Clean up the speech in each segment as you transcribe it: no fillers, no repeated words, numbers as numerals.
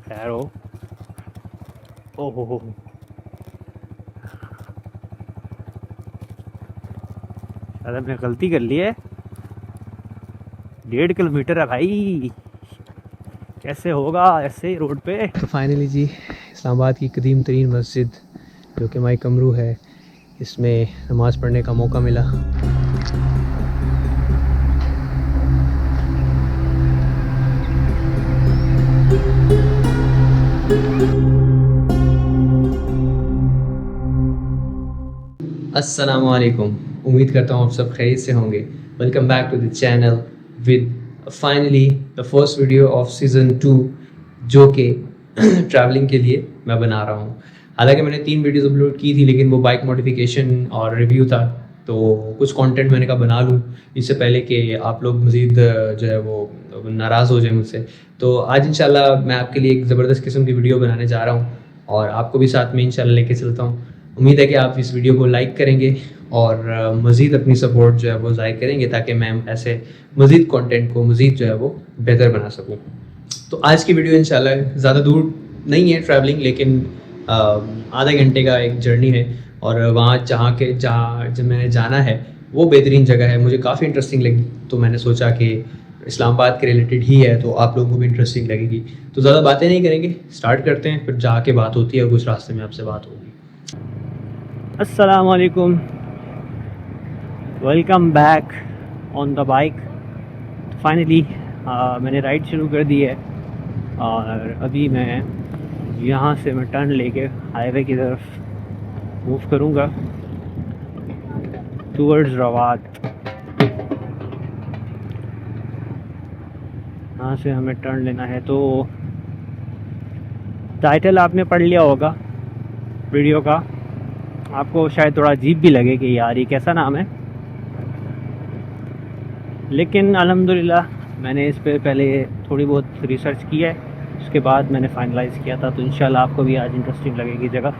खैर हो। ओहो, अरे मैं गलती कर ली है। 1.5 किलोमीटर है भाई, कैसे होगा ऐसे रोड पे। तो फाइनली जी, इस्लामाबाद की कदीम तरीन मस्जिद जो कि माई कमरू है, इसमें नमाज़ पढ़ने का मौका मिला। अस्सलामुअलैकुम, उम्मीद करता हूँ आप सब खैरियत से होंगे। Welcome back to the channel with finally the first video of season 2 जो कि ट्रैवलिंग के लिए मैं बना रहा हूँ। हालांकि मैंने 3 वीडियोस अपलोड की थी, लेकिन वो बाइक मॉडिफिकेशन और रिव्यू था, तो कुछ कंटेंट मैंने कहा बना लूँ इससे पहले कि आप लोग मज़ीद जो है वो नाराज़ हो जाए मुझसे। तो आज इंशाल्लाह मैं आपके लिए एक ज़बरदस्त किस्म की वीडियो बनाने जा रहा हूँ और आपको भी साथ में इंशाल्लाह लेके चलता हूँ। उम्मीद है कि आप इस वीडियो को लाइक करेंगे और मज़ीद अपनी सपोर्ट जो है वो ज़ाहिर करेंगे, ताकि मैं ऐसे मज़ीद कंटेंट को मज़ीद जो है वो बेहतर बना सकूँ। तो आज की वीडियो इंशाल्लाह ज़्यादा दूर नहीं है ट्रैवलिंग, लेकिन आधे घंटे का एक जर्नी है और वहाँ जहाँ जब मैंने जाना है वो बेहतरीन जगह है, मुझे काफ़ी इंटरेस्टिंग लगी। तो मैंने सोचा कि इस्लामाबाद के रिलेटेड ही है तो आप लोगों को भी इंटरेस्टिंग लगेगी। तो ज़्यादा बातें नहीं करेंगे, स्टार्ट करते हैं, फिर जाके बात होती है और कुछ रास्ते में आपसे बात होगी। अस्सलाम वालेकुम, welcome back on the bike. Finally मैंने राइड शुरू कर दी है और अभी मैं यहाँ से मैं टर्न लेके हाईवे की तरफ मूव करूँगा टूवर्ड्स रवात। यहाँ से हमें टर्न लेना है। तो टाइटल आपने पढ़ लिया होगा वीडियो का, आपको शायद थोड़ा अजीब भी लगे कि यार ये कैसा नाम है, लेकिन अल्हम्दुलिल्लाह मैंने इस पे पहले थोड़ी बहुत रिसर्च की है, उसके बाद मैंने फाइनलाइज़ किया था। तो इंशाल्लाह आपको भी आज इंटरेस्टिंग लगेगी जगह।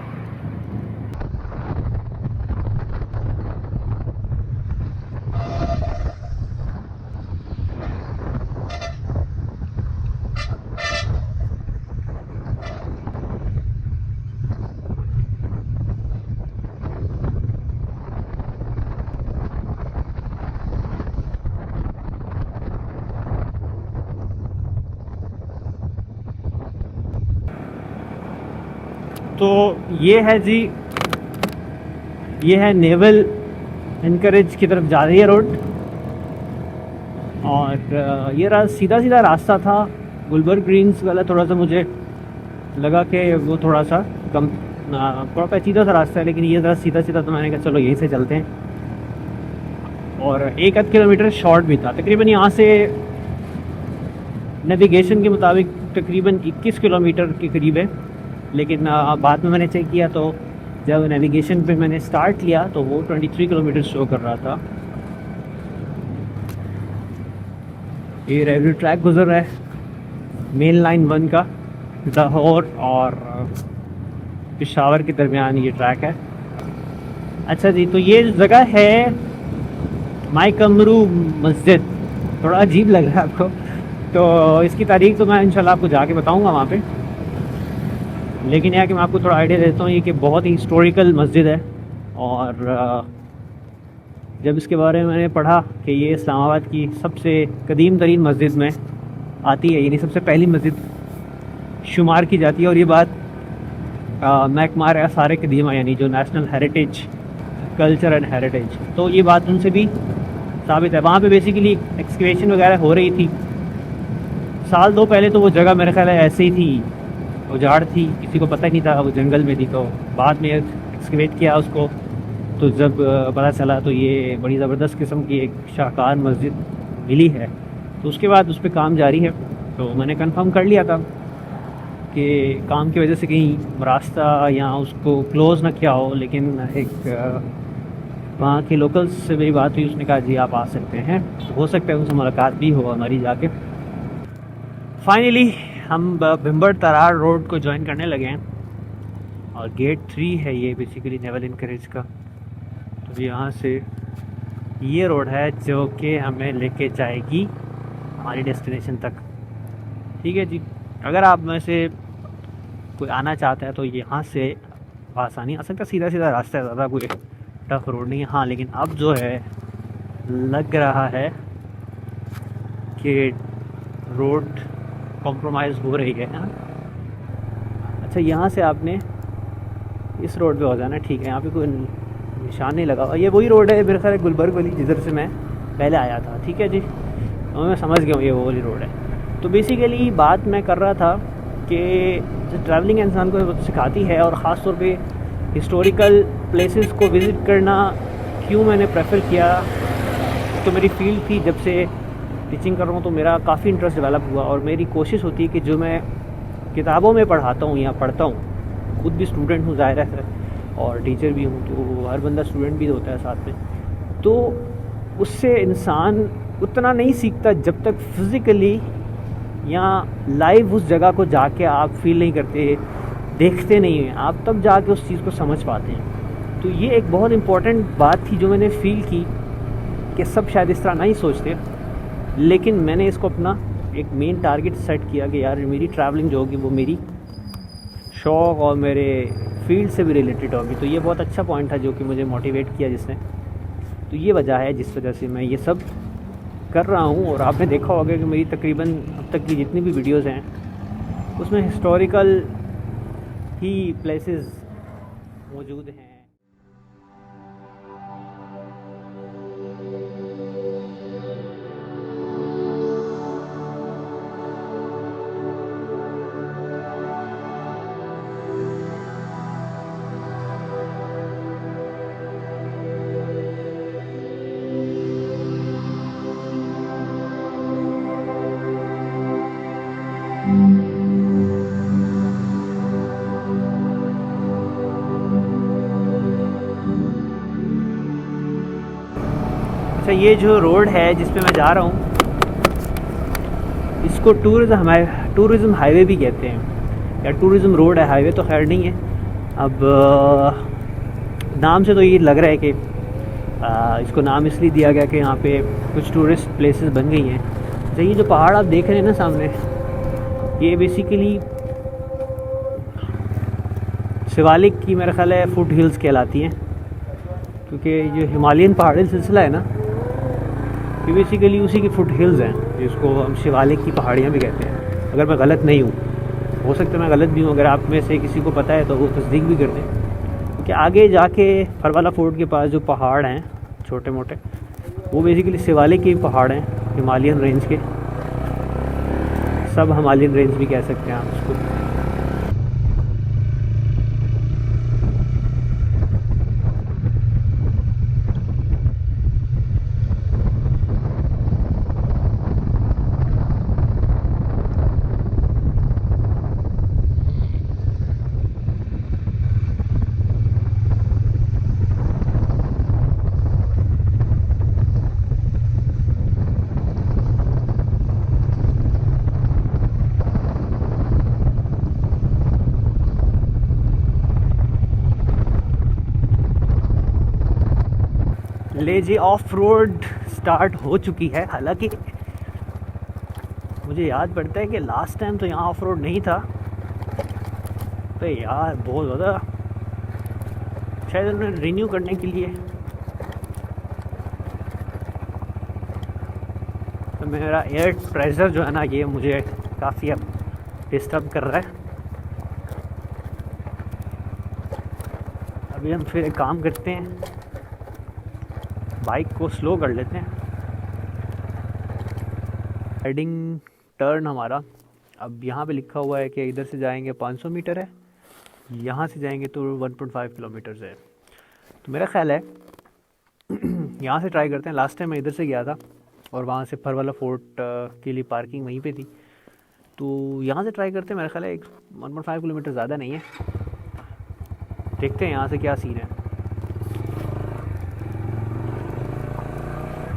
तो ये है जी, ये है नेवल एनकरेज की तरफ जा रही है रोड। और ये सीधा सीधा रास्ता था। गुलबर्ग ग्रीन्स वाला थोड़ा सा मुझे लगा कि वो थोड़ा सा कम थोड़ा पेचीदा सा रास्ता है, लेकिन ये ज़रा सीधा सीधा, तो मैंने कहा चलो यहीं से चलते हैं। और 1 किलोमीटर शॉर्ट भी था तकरीबन यहाँ से, नेविगेशन के मुताबिक तकरीबन 21 किलोमीटर के करीब है, लेकिन बाद में मैंने चेक किया तो जब नेविगेशन पे मैंने स्टार्ट लिया तो वो 23 किलोमीटर शो कर रहा था। ये रेलवे ट्रैक गुजर रहा है मेन लाइन 1 का, लाहौर और पेशावर के दरमियान ये ट्रैक है। अच्छा जी, तो ये जगह है माई कमरू मस्जिद। थोड़ा अजीब लग रहा है आपको, तो इसकी तारीख तो मैं इंशाल्लाह आपको जाके बताऊंगा वहाँ पे, लेकिन यह कि मैं आपको थोड़ा आइडिया देता हूँ। ये कि बहुत ही हिस्टोरिकल मस्जिद है और जब इसके बारे में मैंने पढ़ा कि ये इस्लामाबाद की सबसे कदीम तरीन मस्जिद में आती है, यानी सबसे पहली मस्जिद शुमार की जाती है, और ये बात महकमा आसार कदीमा यानी जो national heritage culture and heritage, तो ये बात उनसे भी साबित है। वहाँ पे बेसिकली एक्सकेवेशन वगैरह हो रही थी साल 2 पहले, तो वो जगह मेरे ख्याल है ऐसे ही थी, उजाड़ थी, किसी को पता ही नहीं था, वो जंगल में थी। तो बाद में एक्सकेवेट किया उसको, तो जब पता चला तो ये बड़ी ज़बरदस्त किस्म की एक शाहकार मस्जिद मिली है। तो उसके बाद उस पर काम जारी है। तो मैंने कंफर्म कर लिया था कि काम की वजह से कहीं रास्ता या उसको क्लोज़ ना किया हो, लेकिन एक वहाँ के लोकल्स से मेरी बात हुई, उसने कहा जी आप आ सकते हैं, तो हो सकता है उनसे मुलाकात भी हो हमारी जाके। फाइनली हम भिम्बर तरार रोड को ज्वाइन करने लगे हैं और गेट 3 है ये बेसिकली नेवल एनकरेज का। तो यहाँ से ये रोड है जो कि हमें लेके जाएगी हमारी डेस्टिनेशन तक। ठीक है जी, अगर आप में से कोई आना चाहता है तो यहाँ से आसानी आ सकता है, सीधा सीधा रास्ता है, ज़्यादा कोई टफ रोड नहीं है। हाँ लेकिन अब जो है लग रहा है कि रोड कॉम्प्रोमाइज़ हो रही है। हाँ अच्छा, यहाँ से आपने इस रोड पे हो जाना, ठीक है। यहाँ पे कोई निशान नहीं लगा हुआ। ये वही रोड है मेरे ख्याल गुलबर्ग वाली, जिधर से मैं पहले आया था। ठीक है जी, और मैं समझ गया हूँ ये वो वाली रोड है। तो बेसिकली बात मैं कर रहा था कि जो ट्रैवलिंग इंसान को सिखाती है, और ख़ास तौर पे हिस्टोरिकल प्लेसेस को विज़िट करना क्यों मैंने प्रेफर किया, तो मेरी फील्ड थी, जब से टीचिंग कर रहा हूँ तो मेरा काफ़ी इंटरेस्ट डेवलप हुआ। और मेरी कोशिश होती है कि जो मैं किताबों में पढ़ाता हूँ या पढ़ता हूँ, खुद भी स्टूडेंट हूँ ज़ाहिर है, और टीचर भी हूँ, तो हर बंदा स्टूडेंट भी होता है साथ में, तो उससे इंसान उतना नहीं सीखता जब तक फिज़िकली या लाइव उस जगह को जाके आप फील नहीं करते, देखते नहीं हैं आप, तब जाके उस चीज़ को समझ पाते हैं। तो ये एक बहुत इम्पॉर्टेंट बात थी जो मैंने फील की कि सब शायद इस तरह नहीं सोचते, लेकिन मैंने इसको अपना एक मेन टारगेट सेट किया कि यार मेरी ट्रैवलिंग जो होगी वो मेरी शौक़ और मेरे फील्ड से भी रिलेटेड होगी। तो ये बहुत अच्छा पॉइंट था जो कि मुझे मोटिवेट किया जिसने। तो ये वजह है जिस वजह से मैं ये सब कर रहा हूँ। और आपने देखा होगा कि मेरी तकरीबन अब तक की जितनी भी वीडियोज़ हैं उसमें हिस्टोरिकल ही प्लेसेस मौजूद हैं। अच्छा, ये जो रोड है जिस पे मैं जा रहा हूँ इसको टूरिज़्म हाईवे भी कहते हैं, या टूरिज़्म रोड है, हाईवे तो खैर नहीं है। अब नाम से तो ये लग रहा है कि इसको नाम इसलिए दिया गया कि यहाँ पे कुछ टूरिस्ट प्लेसेस बन गई हैं। अच्छा, ये जो पहाड़ आप देख रहे हैं ना सामने, ये बेसिकली शिवालिक की मेरा ख्याल है फुट हिल्स कहलाती हैं, क्योंकि जो हिमालयन पहाड़ी सिलसिला है ना, ये बेसिकली उसी की फुट हिल्स हैं, जिसको हम शिवालिक की पहाड़ियाँ भी कहते हैं। अगर मैं गलत नहीं हूँ, हो सकता है मैं गलत भी हूँ, अगर आप में से किसी को पता है तो वो तस्दीक भी कर दें। क्योंकि आगे जाके फरवाला फोर्ट के पास जो पहाड़ हैं छोटे मोटे, वो बेसिकली शिवालिक के पहाड़ हैं, हिमालयन रेंज के, सब हिमालयन रेंज भी कह सकते हैं आप उसको। ले जी, ऑफ रोड स्टार्ट हो चुकी है। हालांकि मुझे याद पड़ता है कि लास्ट टाइम तो यहाँ ऑफ रोड नहीं था, तो यार बहुत ज़्यादा शायद उन्होंने रिन्यू करने के लिए। तो मेरा एयर प्रेशर जो है ना, ये मुझे काफ़ी अब डिस्टर्ब कर रहा है। अभी हम फिर एक काम करते हैं, बाइक को स्लो कर लेते हैं। राइडिंग टर्न हमारा अब यहाँ पे लिखा हुआ है कि इधर से जाएंगे 500 मीटर है, यहाँ से जाएंगे तो 1.5 किलोमीटर है। तो मेरा ख्याल है यहाँ से ट्राई करते हैं। लास्ट टाइम मैं इधर से गया था और वहाँ से फरवाला फोर्ट के लिए पार्किंग वहीं पे थी, तो यहाँ से ट्राई करते हैं। मेरा ख्याल है 1.5 किलोमीटर ज़्यादा नहीं है, देखते हैं यहाँ से क्या सीन है।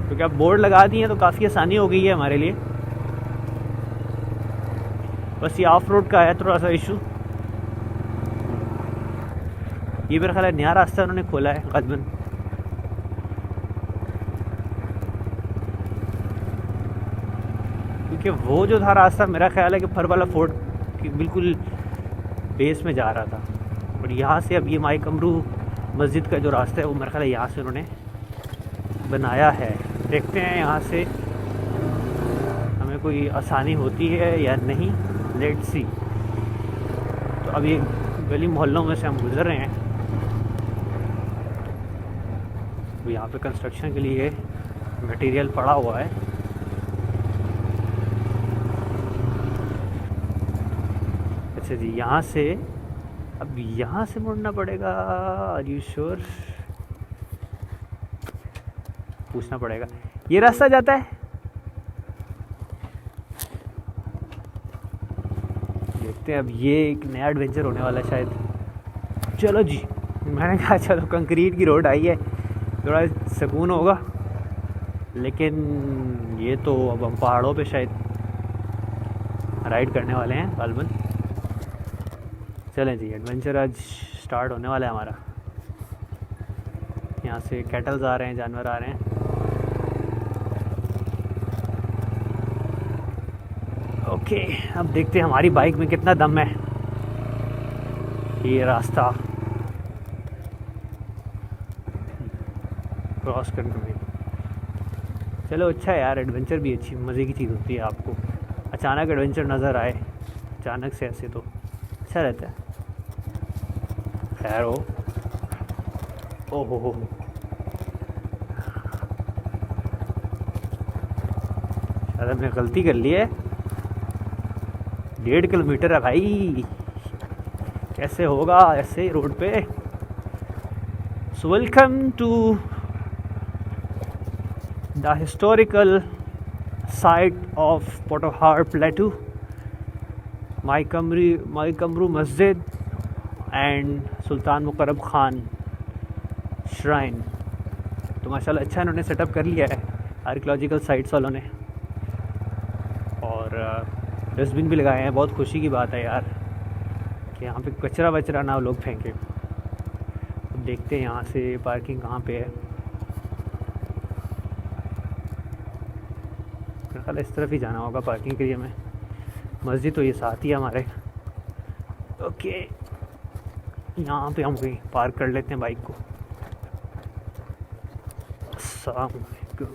क्योंकि अब बोर्ड लगा दिए हैं तो काफ़ी आसानी हो गई है हमारे लिए। बस ये ऑफ रोड का है थोड़ा सा इशू। ये मेरा ख्याल है नया रास्ता उन्होंने खोला है गलबन। क्योंकि वो जो था रास्ता, मेरा ख्याल है कि फरवाला फोर्ट की बिल्कुल बेस में जा रहा था। और यहाँ से अब ये माई कमरू मस्जिद का जो रास्ता है वो मेरे ख्याल है यहाँ से उन्होंने बनाया है। देखते हैं यहाँ से हमें कोई आसानी होती है या नहीं, लेट्स सी। तो अब ये गली मोहल्लों में से हम गुज़र रहे हैं। तो यहाँ पे कंस्ट्रक्शन के लिए मटेरियल पड़ा हुआ है। अच्छा जी, यहाँ से अब यहाँ से मुड़ना पड़ेगा। Are you sure? पूछना पड़ेगा। ये रास्ता जाता है, देखते हैं। अब ये एक नया एडवेंचर होने वाला है शायद। चलो जी, मैंने कहा चलो कंक्रीट की रोड आई है, थोड़ा सुकून होगा। लेकिन ये तो अब हम पहाड़ों पे शायद राइड करने वाले हैं गालबन। चलें जी, एडवेंचर आज स्टार्ट होने वाला है हमारा। यहाँ से कैटल्स आ रहे हैं, जानवर आ रहे हैं। ओके, अब देखते हैं हमारी बाइक में कितना दम है। ये रास्ता क्रॉस करने में, चलो अच्छा है यार। एडवेंचर भी अच्छी मज़े की चीज़ होती है। आपको अचानक एडवेंचर नज़र आए, अचानक से ऐसे, तो अच्छा रहता है। खैर हो, ओहो शायद हमने गलती कर ली है। 1.5 किलोमीटर है भाई, कैसे होगा ऐसे रोड पे। So welcome to the historical site of Pothohar plateau, Mai Qamru मस्जिद एंड सुल्तान मुकरब खान श्राइन। तो माशाल्लाह अच्छा इन्होंने सेटअप कर लिया है आर्कियोलॉजिकल साइट्स वालों ने। और डस्टबिन भी लगाए हैं। बहुत खुशी की बात है यार कि यहाँ पे कचरा वचरा ना लोग फेंके। अब देखते हैं यहाँ से पार्किंग कहाँ पे है। मेरे ख्याल इस तरफ ही जाना होगा पार्किंग के लिए हमें। मस्जिद तो ये साथ ही है हमारे। ओके, यहाँ पे हम कहीं पार्क कर लेते हैं बाइक को। अस्सलाम वालेकुम।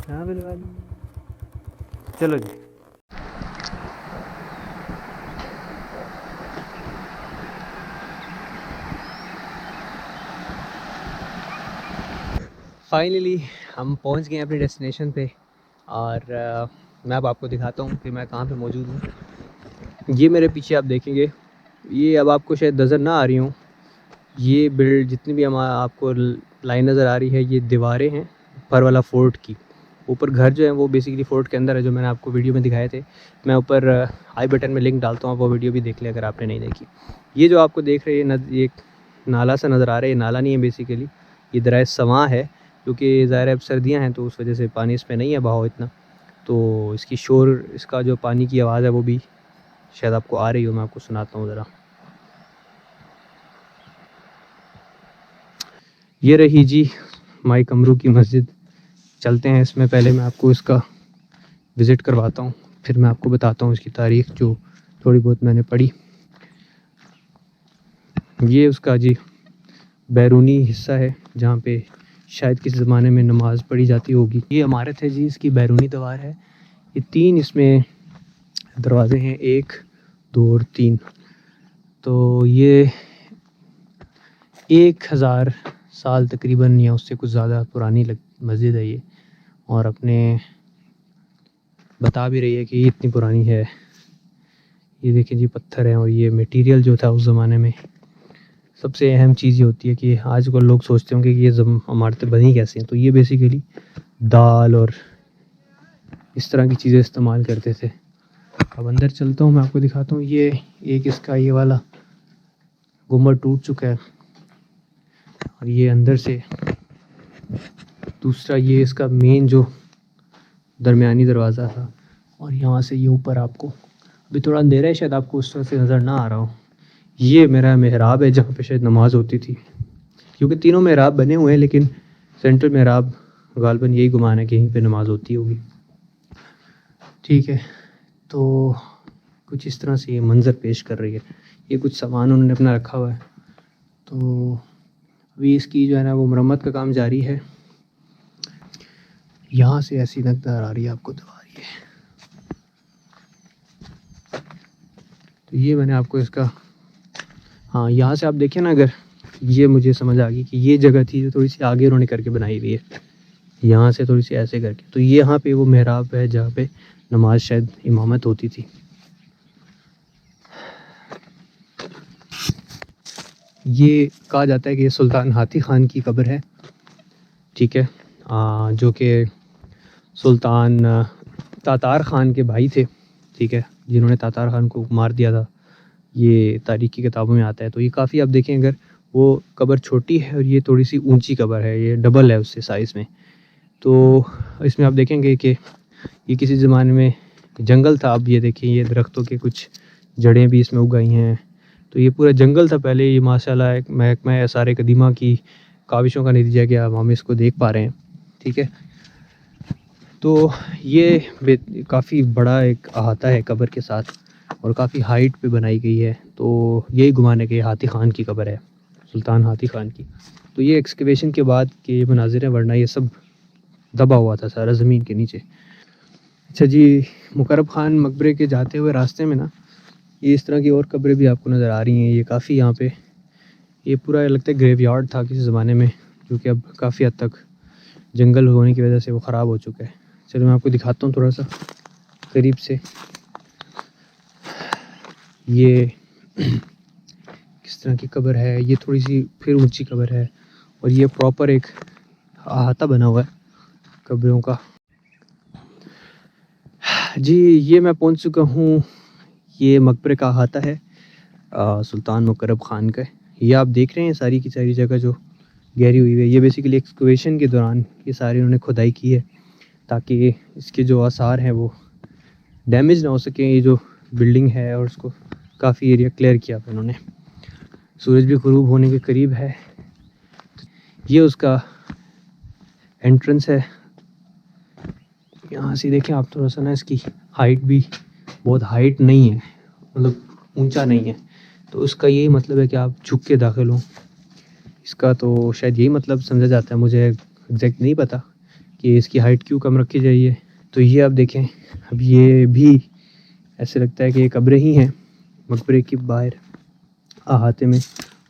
हाँ बिल्कुल, चलो जी। फाइनली हम पहुंच गए अपने डेस्टिनेशन पे। और मैं अब आपको दिखाता हूँ कि मैं कहाँ पे मौजूद हूँ। ये मेरे पीछे आप देखेंगे, ये अब आपको शायद नज़र ना आ रही हूँ। ये बिल्ड जितनी भी हमारा आपको लाइन नज़र आ रही है, ये दीवारें हैं ऊपर वाला फोर्ट की। ऊपर घर जो है वो बेसिकली फोर्ट के अंदर है, जो मैंने आपको वीडियो में दिखाए थे। मैं ऊपर आई बटन में लिंक डालता हूँ, आप वो वीडियो भी देख लें अगर आपने नहीं देखी। ये जो आपको देख रहे हैं ये एक नाला सा नज़र आ रहा है। ये नाला नहीं है बेसिकली, ये दरिया सवां है, क्योंकि ज़ाहिर है अब सर्दियाँ हैं तो उस वजह से पानी इसमें नहीं है बहाव इतना। तो इसकी शोर, इसका जो पानी की आवाज़ है वो भी शायद आपको आ रही हो। मैं आपको सुनाता हूँ ज़रा। ये रही जी माई कमरू की मस्जिद। चलते हैं इसमें। पहले मैं आपको इसका विज़िट करवाता हूँ, फिर मैं आपको बताता हूँ इसकी तारीख़ जो थोड़ी बहुत मैंने पढ़ी। ये उसका जी बैरूनी हिस्सा है जहाँ पे शायद किसी ज़माने में नमाज़ पढ़ी जाती होगी। ये इमारत है जी, इसकी बैरूनी दीवार है। ये 3 इसमें दरवाज़े हैं, 1, 2 और 3। तो ये 1000 साल तकरीबन या उससे कुछ ज़्यादा पुरानी मस्जिद है ये। और अपने बता भी रही है कि ये इतनी पुरानी है। ये देखें जी, पत्थर है। और ये मटेरियल जो था उस ज़माने में, सबसे अहम चीज़ ये होती है कि आज को लोग सोचते होंगे कि ये इमारतें बनी कैसे हैं। तो ये बेसिकली दाल और इस तरह की चीज़ें इस्तेमाल करते थे। अब अंदर चलता हूँ, मैं आपको दिखाता हूँ। ये एक इसका ये वाला गुम्बद टूट चुका है। और ये अंदर से दूसरा, ये इसका मेन जो दरमियानी दरवाज़ा था। और यहाँ से ये ऊपर आपको, अभी थोड़ा अंधेरा है शायद आपको उस तरह से नज़र ना आ रहा हो, ये मेरा मेहराब है जहाँ पे शायद नमाज़ होती थी। क्योंकि तीनों मेहराब बने हुए हैं लेकिन सेंट्रल मेहराब गालबन यही गुमान है कि यहीं पे नमाज़ होती होगी। ठीक है, तो कुछ इस तरह से ये मंज़र पेश कर रही है। ये कुछ सामान उन्होंने अपना रखा हुआ है, तो अभी इसकी जो है ना वो मरम्मत का काम जारी है। यहाँ से ऐसी नज़र आ रही है आपको दीवार ये। तो ये मैंने आपको इसका, हाँ यहाँ से आप देखें ना, अगर ये मुझे समझ आ गई कि ये जगह थी जो थोड़ी सी आगे उन्होंने करके बनाई हुई है, यहाँ से थोड़ी सी ऐसे करके। तो ये यहाँ पे वो मेहराब है जहाँ पे नमाज शायद इमामत होती थी। ये कहा जाता है कि ये सुल्तान हाथी ख़ान की कब्र है। ठीक है, जो कि सुल्तान तातार ख़ान के भाई थे। ठीक है, जिन्होंने तातार ख़ान को मार दिया था, ये तारीख़ की किताबों में आता है। तो ये काफ़ी, आप देखें अगर वो कब्र छोटी है और ये थोड़ी सी ऊंची कब्र है, ये डबल है उससे साइज़ में। तो इसमें आप देखेंगे कि ये किसी ज़माने में जंगल था। अब ये देखिए ये दरख्तों के कुछ जड़ें भी इसमें उगाई हैं। तो ये पूरा जंगल था पहले। ये माशाल्लाह एक महकमा आसार कदीमा की काविशों का नतीजा कि हम इसको देख पा रहे हैं। ठीक है, तो ये काफ़ी बड़ा एक अहाता है कब्र के साथ और काफ़ी हाइट पे बनाई गई है। तो यही गुमान है कि हाथी ख़ान की कब्र है, सुल्तान हाथी ख़ान की। तो ये एक्सकवेशन के बाद के ये मनाजिर हैं, वरना ये सब दबा हुआ था सारा ज़मीन के नीचे। अच्छा जी, मुकर्रब ख़ान मकबरे के जाते हुए रास्ते में ना ये इस तरह की और कब्रें भी आपको नज़र आ रही हैं। ये काफ़ी यहाँ पे ये पूरा लगता है ग्रेवयार्ड था किसी ज़माने में, जो कि अब काफ़ी हद तक जंगल होने की वजह से वो ख़राब हो चुका है। चलो मैं आपको दिखाता हूँ थोड़ा सा करीब से। ये किस तरह की कब्र है, ये थोड़ी सी फिर ऊंची कब्र है और ये प्रॉपर एक अहाता बना हुआ है कब्रों का। जी, ये मैं पहुंच चुका हूँ। ये मकबरे का अहाता है सुल्तान मुकर्रब ख़ान का। ये आप देख रहे हैं सारी की सारी जगह जो गहरी हुई है, ये बेसिकली एक्सकवेशन के दौरान ये सारी उन्होंने खुदाई की है ताकि इसके जो आसार हैं वो डैमेज ना हो सकें। ये जो बिल्डिंग है और उसको काफ़ी एरिया क्लियर किया था उन्होंने। सूरज भी ग़ुरूब होने के करीब है। ये उसका एंट्रेंस है। यहाँ से देखें आप थोड़ा सा ना, इसकी हाइट भी बहुत हाइट नहीं है, मतलब ऊंचा नहीं है। तो उसका यही मतलब है कि आप झुक के दाखिल हों। इसका तो शायद यही मतलब समझा जाता है, मुझे एग्जैक्ट नहीं पता कि इसकी हाइट क्यों कम रखी जाइए। तो ये आप देखें, अब ये भी ऐसे लगता है कि ये कब्रें ही हैं मकबरे की बाहर अहाते में।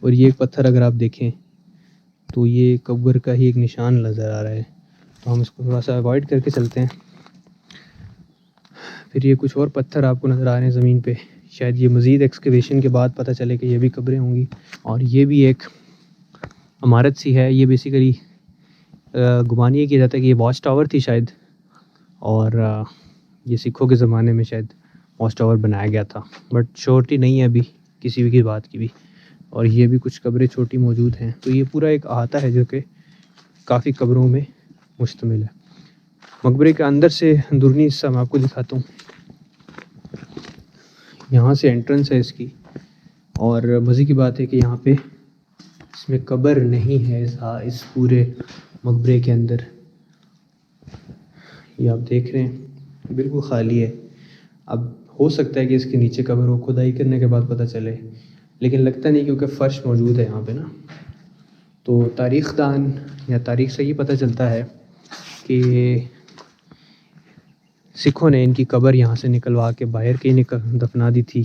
और ये एक पत्थर अगर आप देखें तो ये कब्र का ही एक निशान नज़र आ रहा है। तो हम इसको थोड़ा सा अवॉइड करके चलते हैं। फिर ये कुछ और पत्थर आपको नज़र आ रहे हैं ज़मीन पे। शायद ये मज़ीद एक्सकवेशन के बाद पता चले कि ये भी कब्रें होंगी। और ये भी एक इमारत सी है। ये बेसिकली गुमान ये किया जाता है कि ये वॉच टावर थी शायद, और ये सिखों के ज़माने में शायद वॉच टावर बनाया गया था, बट श्योरिटी नहीं है अभी किसी भी की बात की भी। और ये भी कुछ कब्रें छोटी मौजूद हैं। तो ये पूरा एक अहाता है जो कि काफ़ी कब्रों में मुश्तमिल है। मकबरे के अंदर से अंदरूनी हिस्सा मैं आपको दिखाता हूँ। यहाँ से एंट्रेंस है इसकी, और मज़े की बात है कि यहाँ पे इसमें कब्र नहीं है इस पूरे मकबरे के अंदर। ये आप देख रहे हैं बिल्कुल ख़ाली है। अब हो सकता है कि इसके नीचे कब्र हो, खुदाई करने के बाद पता चले, लेकिन लगता नहीं क्योंकि फ़र्श मौजूद है यहाँ पे ना। तो तारीख़ दान या तारीख़ से ये पता चलता है कि सिखों ने इनकी कब्र यहाँ से निकलवा के बाहर कहीं दफना दी थी,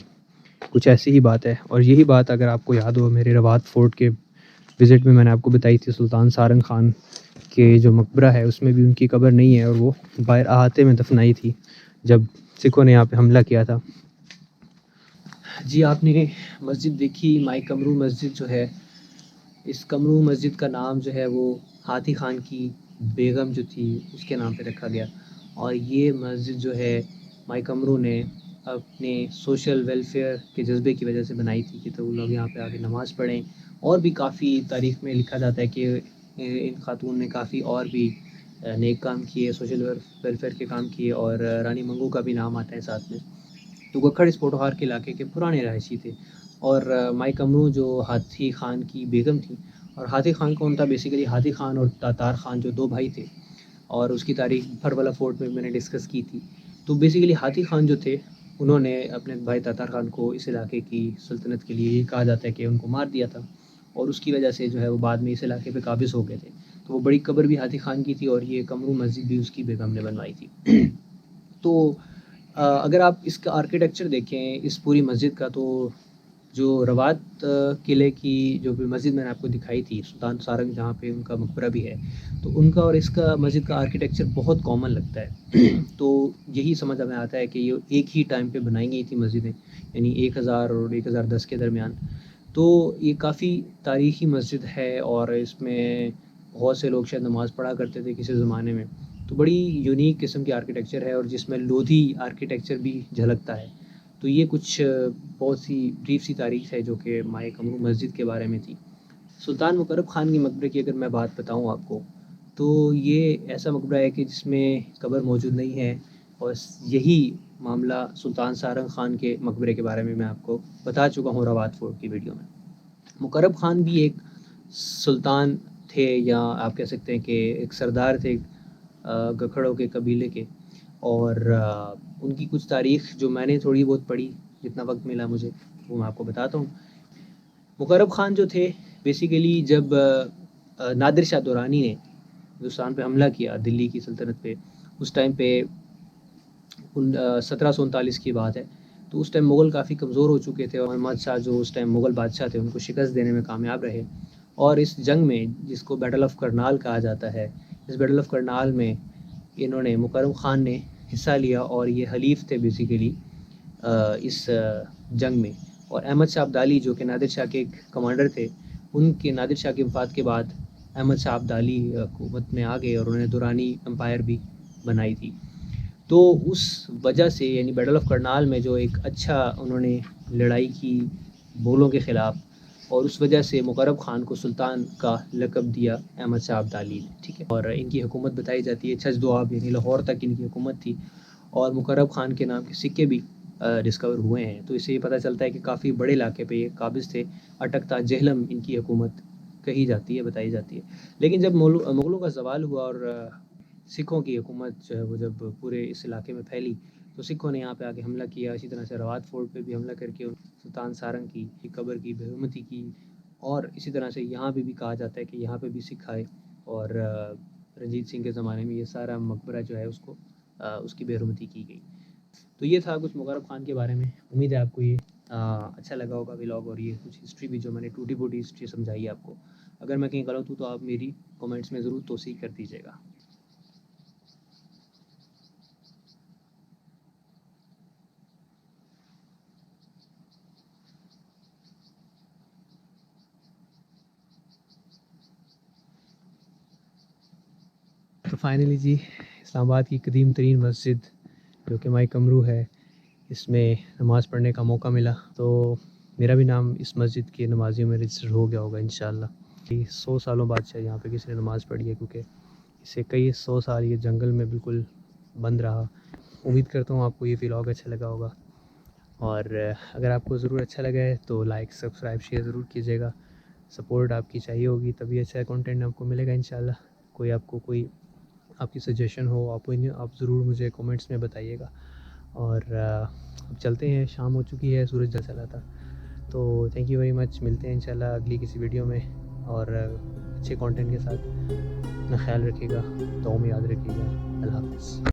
कुछ ऐसी ही बात है। और यही बात अगर आपको याद हो, मेरे रवात फोर्ट के विज़िट में मैंने आपको बताई थी, सुल्तान सारंग ख़ान के जो मकबरा है उसमें भी उनकी कब्र नहीं है और वो बाहर अहाते में दफनाई थी जब सिखों ने यहाँ पे हमला किया था। जी, आपने मस्जिद देखी, माई कमरू मस्जिद जो है, इस कमरू मस्जिद का नाम जो है वो हाथी ख़ान की बेगम जो थी उसके नाम पे रखा गया। और ये मस्जिद जो है माई कमरू ने अपने सोशल वेलफेयर के जज्बे की वजह से बनाई थी कि तो वो लोग यहाँ पे आके नमाज़ पढ़ें। और भी काफ़ी तारीख़ में लिखा जाता है कि इन खातून ने काफ़ी और भी नेक काम किए, सोशल वेलफेयर के काम किए। और रानी मंगू का भी नाम आता है साथ में। तो गखड़ इस पोटोहार के इलाके के पुराने रहायशी थे। और माई कमरू जो हाथी ख़ान की बेगम थी, और हाथी ख़ान कौन था, बेसिकली हाथी ख़ान और तातार ख़ान जो दो भाई थे, और उसकी तारीख फरवला फोर्ट में मैंने डिस्कस की थी। तो बेसिकली हाथी खान जो थे उन्होंने अपने भाई तातार खान को इस इलाके की सल्तनत के लिए ये कहा जाता है कि उनको मार दिया था, और उसकी वजह से जो है वो बाद में इस इलाके पे काबिज़ हो गए थे। तो वो बड़ी कब्र भी हाथी खान की थी और ये कमरू मस्जिद भी उसकी बेगम ने बनवाई थी। तो अगर आप इसका आर्किटेक्चर देखें इस पूरी मस्जिद का, तो जो रवात किले की जो भी मस्जिद मैंने आपको दिखाई थी, सुल्तान सारंग जहाँ पे उनका मकबरा भी है, तो उनका और इसका मस्जिद का आर्किटेक्चर बहुत कॉमन लगता है। तो यही समझ में आता है कि ये एक ही टाइम पे बनाई गई थी मस्जिदें, यानी 1000 और 1010 के दरमियान। तो ये काफ़ी तारीख़ी मस्जिद है और इसमें बहुत से लोग शायद नमाज़ पढ़ा करते थे किसी ज़माने में। तो बड़ी यूनिक किस्म की आर्किटेक्चर है और जिसमें लोधी आर्किटेक्चर भी झलकता है। तो ये कुछ बहुत सी ब्रीफ सी तारीख़ है जो कि माए कमरू मस्जिद के बारे में थी। सुल्तान मुकर्रब ख़ान के मकबरे की अगर मैं बात बताऊँ आपको, तो ये ऐसा मकबरा है कि जिसमें कब्र मौजूद नहीं है, और यही मामला सुल्तान सारंग ख़ान के मकबरे के बारे में मैं आपको बता चुका हूँ रवात फोर्ट की वीडियो में। मुकर्रब ख़ान भी एक सुल्तान थे, या आप कह सकते हैं कि एक सरदार थे गखड़ों के कबीले के। और उनकी कुछ तारीख़ जो मैंने थोड़ी बहुत पढ़ी, जितना वक्त मिला मुझे, वो मैं आपको बताता हूँ। मुकर्रब ख़ान जो थे बेसिकली जब नादिर शाह दुरानी ने हिंदुस्तान पे हमला किया दिल्ली की सल्तनत पे, उस टाइम पे 1739 की बात है। तो उस टाइम मुग़ल काफ़ी कमज़ोर हो चुके थे और अहमद शाह जो उस टाइम मुग़ल बादशाह थे उनको शिकस्त देने में कामयाब रहे। और इस जंग में, जिसको बैटल ऑफ करनाल कहा जाता है, इस बैटल ऑफ करनाल में इन्होंने मुकर्रम ख़ान ने हिस्सा लिया और ये हलीफ थे बेसिकली इस जंग में। और अहमद शाह अब्दाली जो कि नादिर शाह के एक कमांडर थे, उनके नादिर शाह की वफ़ात के बाद अहमद शाह अब्दाली हुकूमत में आ गए और उन्होंने दुरानी एम्पायर भी बनाई थी। तो उस वजह से, यानी बैटल ऑफ करनाल में जो एक अच्छा उन्होंने लड़ाई की मुग़लों के ख़िलाफ़, और उस वजह से मुकर्रब ख़ान को सुल्तान का लक़ब दिया अहमद शाह अब्दाली ने, ठीक है। और इनकी हुकूमत बताई जाती है छजदोआब, यानी लाहौर तक इनकी हुकूमत थी, और मुकर्रब ख़ान के नाम के सिक्के भी डिस्कवर हुए हैं। तो इससे ये पता चलता है कि काफ़ी बड़े इलाके पे ये काबिज़ थे। अटकता जेहलम इनकी हुकूमत कही जाती है, बताई जाती है। लेकिन जब मुग़लों का ज़वाल हुआ और सिखों की हुकूमत जो है वो जब पूरे इस इलाके में फैली, तो सिखों ने यहाँ पे आके हमला किया। इसी तरह से रवात फोर्ट पे भी हमला करके सुल्तान सारंग की कब्र की बेहुरमती की। और इसी तरह से यहाँ पे भी कहा जाता है कि यहाँ पे भी सिख आए और रंजीत सिंह के ज़माने में ये सारा मकबरा जो है उसको उसकी बेहुरमती की गई। तो ये था कुछ मुकर्रब ख़ान के बारे में। उम्मीद है आपको ये अच्छा लगा होगा व्लॉग, और ये कुछ हिस्ट्री भी जो मैंने टूटी फूटी हिस्ट्री समझाई है आपको। अगर मैं कहीं गलत हूँ तो आप मेरी कमेंट्स में ज़रूर तौसीक़ कर दीजिएगा। तो फाइनली जी, इस्लामाबाद की कदीम तरीन मस्जिद जो कि माए कमरू है, इसमें नमाज़ पढ़ने का मौका मिला। तो मेरा भी नाम इस मस्जिद के नमाजियों में रजिस्टर हो गया होगा इंशाअल्लाह। 100 सालों बाद शायद यहाँ पे किसी ने नमाज़ पढ़ी है, क्योंकि इससे कई 100 साल ये जंगल में बिल्कुल बंद रहा। उम्मीद करता हूँ आपको ये व्लॉग अच्छा लगा होगा, और अगर आपको ज़रूर अच्छा लगा है तो लाइक सब्सक्राइब शेयर ज़रूर कीजिएगा। सपोर्ट आपकी चाहिए होगी, तभी अच्छा कंटेंट आपको मिलेगा इंशाअल्लाह। कोई आपकी सजेशन हो, आप ज़रूर मुझे कमेंट्स में बताइएगा। और अब चलते हैं, शाम हो चुकी है, सूरज ढल चला था। तो थैंक यू वेरी मच। मिलते हैं इंशाल्लाह अगली किसी वीडियो में, और अच्छे कंटेंट के साथ। अपना ख्याल रखिएगा, दुआ में याद रखिएगा। अल्लाह हाफ़िज़।